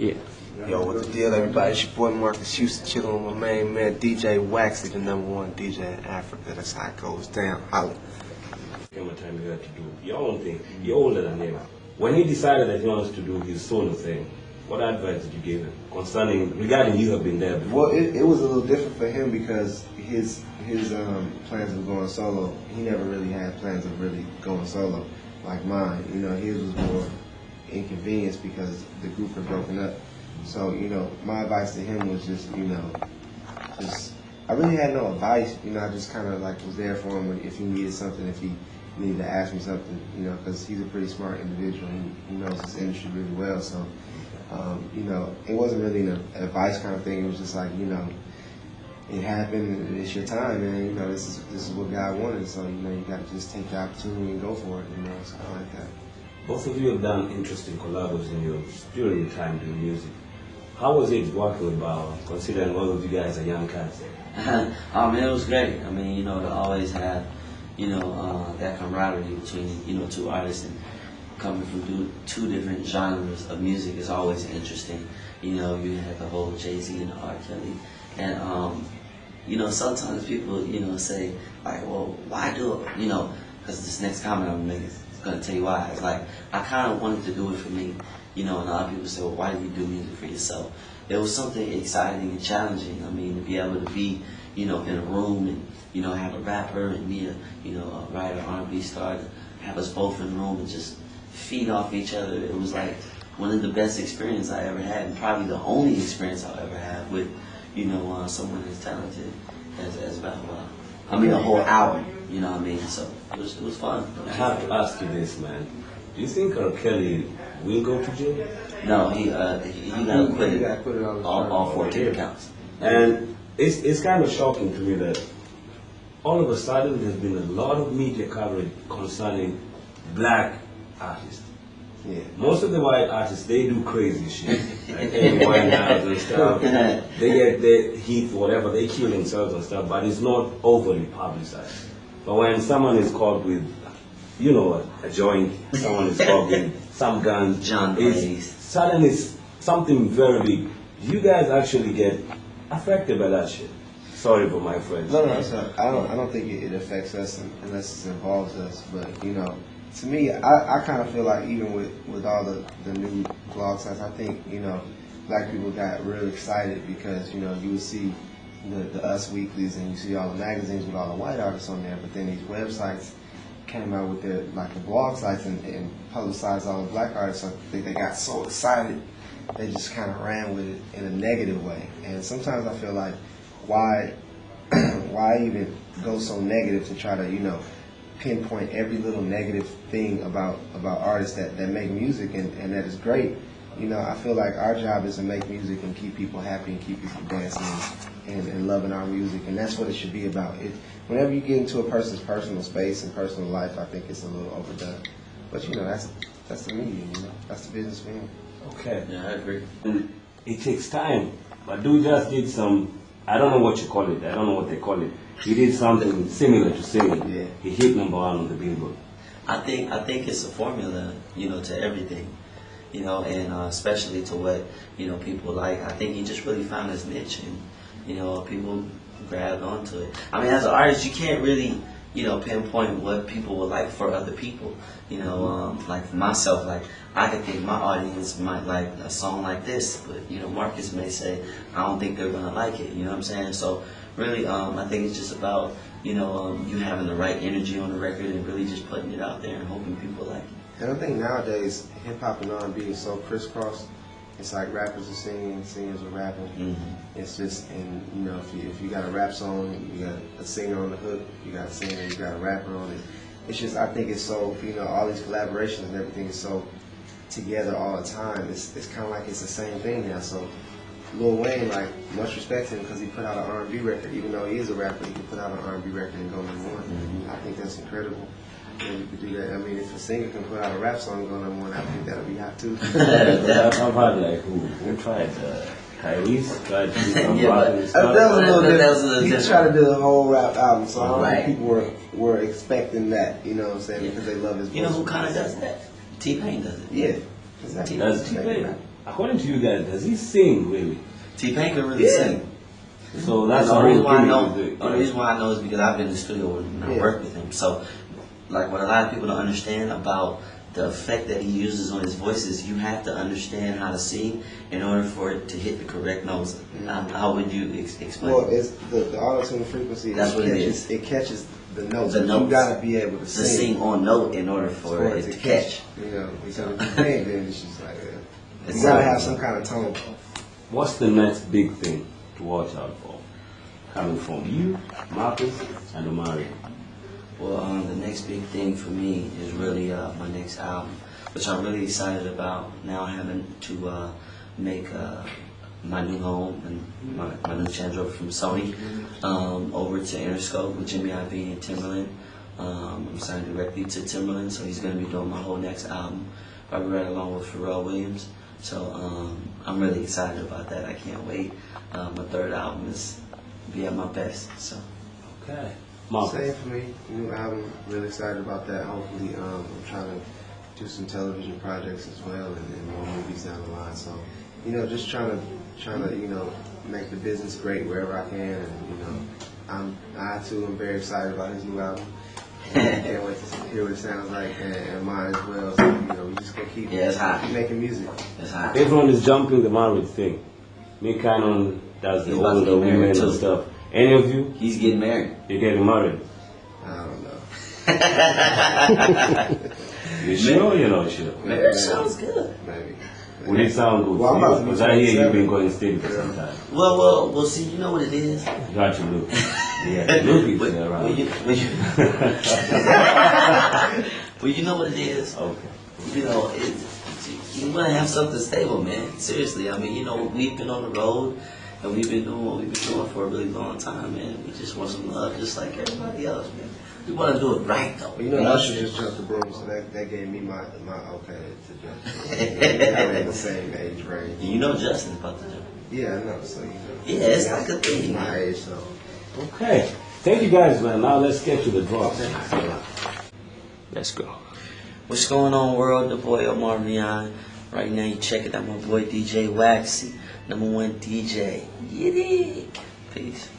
Yeah. Yo, what's the deal, everybody? It's your boy Marques Houston, chilling with my main man DJ Waxxy, the #1 DJ in Africa. That's how it goes down. Holla. Came a time you had to do your own thing. You're older than him. When he decided that he wants to do his solo thing, what advice did you give him regarding you have been there before? Well, it was a little different for him because his plans of going solo, he never really had plans of really going solo like mine. You know, his was more inconvenience because the group had broken up. So, you know, my advice to him was just, I really had no advice. You know, I just kind of like was there for him if he needed something, if he needed to ask me something, you know, because he's a pretty smart individual. He knows his industry really well. So, you know, it wasn't really an advice kind of thing. It was just like, you know, it happened. It's your time, man. You know, this is what God wanted. So, you know, you got to just take the opportunity and go for it. You know, it's kind of like that. Both of you have done interesting collabs during your time doing music. How was it working with Bow, considering all of you guys are young cats? I mean, it was great. I mean, you know, to always have, you know, that camaraderie between, you know, two artists and coming from two different genres of music is always interesting. You know, you had the whole Jay-Z and R. Kelly. And, you know, sometimes people, you know, say, like, well, why do it? You know, because this next comment I'm going to make is going to tell you why. It's like, I kind of wanted to do it for me. You know, and a lot of people say, well, why do you do music for yourself? It was something exciting and challenging. I mean, to be able to be, you know, in a room and, you know, have a rapper and me, you know, a writer, R&B star, to have us both in a room and just feed off each other. It was like one of the best experiences I ever had, and probably the only experience I'll ever have with, you know, someone as talented as Bow Wow. I mean, a whole album, you know what I mean? So it was fun. I have to ask you this, man. Do you think R. Kelly will go to jail? No, he got acquitted all 14 counts. And it's kind of shocking to me that all of a sudden there's been a lot of media coverage concerning black artists. Yeah. Most of the white artists, they do crazy shit. Like Amy Winehouse and stuff. They get their hit, whatever, they kill themselves and stuff, but it's not overly publicized. But when someone is caught with, you know, a joint, someone is caught with some guns, suddenly it's something very big. You guys actually get affected by that shit. Sorry for my friends. No, I don't think it affects us unless it involves us. But, you know, to me, I kind of feel like even with all the new blog sites, I think, you know, black people got real excited because, you know, you would see the Us Weeklies and you see all the magazines with all the white artists on there, but then these websites came out with their, like, the blog sites and publicized all the black artists. So I think they got so excited, they just kind of ran with it in a negative way. And sometimes I feel like, why even go so negative to try to, you know, pinpoint every little negative thing about artists that make music and that is great. You know, I feel like our job is to make music and keep people happy and keep people dancing and loving our music, and that's what it should be about. Whenever you get into a person's personal space and personal life, I think it's a little overdone. But, you know, that's the media, you know, that's the business for him. Okay. Yeah, I agree. It takes time, but dude just did some, I don't know what you call it, I don't know what they call it. He did something similar to singing. Yeah. He hit #1 on the Billboard. I think it's a formula, you know, to everything, you know, and especially to what, you know, people like. I think he just really found his niche, and, you know, people grabbed onto it. I mean, as an artist, you can't really, you know, pinpoint what people would like for other people. You know, like for myself, like I could think my audience might like a song like this, but, you know, Marques may say, I don't think they're gonna like it. You know what I'm saying? So really, I think it's just about, you know, you having the right energy on the record and really just putting it out there and hoping people like it. And I think nowadays hip hop and R&B is so crisscrossed. It's like rappers are singing, singers are rapping. Mm-hmm. It's just, and you know, if you got a rap song, you got a singer on the hook, you got a singer, you got a rapper on it. It's just, I think it's so, you know, all these collaborations and everything is so together all the time. It's kind of like it's the same thing now. So Lil Wayne, like, much respect to him because he put out an R&B record. Even though he is a rapper, he can put out an R&B record and go #1. Mm-hmm. I think that's incredible. And you could do that. I mean, if a singer can put out a rap song and go #1, I think that'll be hot too. I've had like who tried Tyrese tried to do some rap and stuff. That was a little different. He different. tried to do a whole rap album, so I don't Right. think people were expecting that. You know what I'm saying? Because they love his voice. You know who kind of does that? T-Pain does it. Yeah, exactly. Does T-Pain? according to you guys, does he sing really? T-Pain can really sing. So that's the the only whole reason why I thing know. with it. The only reason why I know is because I've been in the studio when I work with him. So, like, what a lot of people don't understand about the effect that he uses on his voice is you have to understand how to sing in order for it to hit the correct notes. How would you explain? Well, it's the auto-tune frequency. That's what it is. It catches the notes. The notes. You gotta be able to sing on note in order for it to catch. You know, because if you can't, then it's just like you gotta have some kind of tone. What's the next big thing to watch out for? Coming from you, Marques, and omarion. Well, the next big thing for me is really my next album, which I'm really excited about. Now having to make my new home and my new changeover from Sony over to Interscope with Jimmy Iovine and Timberland. I'm signed directly to Timberland, so he's going to be doing my whole next album, probably right along with Pharrell Williams. So I'm really excited about that. I can't wait. My third album is be at my best. So okay. Same for me. New album. Really excited about that. Hopefully, I'm trying to do some television projects as well and more movies down the line. So, you know, just trying to you know make the business great wherever I can. And you know, I too am very excited about his new album. Can't wait to hear what it sounds like and mine as well. So, you know, we just gonna keep making music. It's hot. Everyone is jumping the marriage thing. Me Cannon does the older women and stuff. Any of you? He's getting married. You're getting married? I don't know. You sure or you're not sure? Marriage sounds good. Maybe. Would it sound good Well, I'm for about you? to be Because I hear you've 27. been going steady for some time. Well, see, you know what it is? You got your look. Yeah, look is around. Well, you know what it is? Okay. You know, you want to have something stable, man. Seriously, I mean, you know, we've been on the road and we've been doing what we've been doing for a really long time, man. We just want some love, just like everybody else, man. We want to do it right, though. You know, Usher just jumped the broom, so that gave me my okay to jump. We're in the same age range. You know Justin's about to jump. Yeah, I know. So you know. Yeah, it's like a thing. My age, so. Okay. Thank you guys, man. Now let's get to the drop. Let's go. What's going on, world? The boy omarion. Right now, you checking out my boy DJ Waxxy, #1 DJ. Get it. Peace.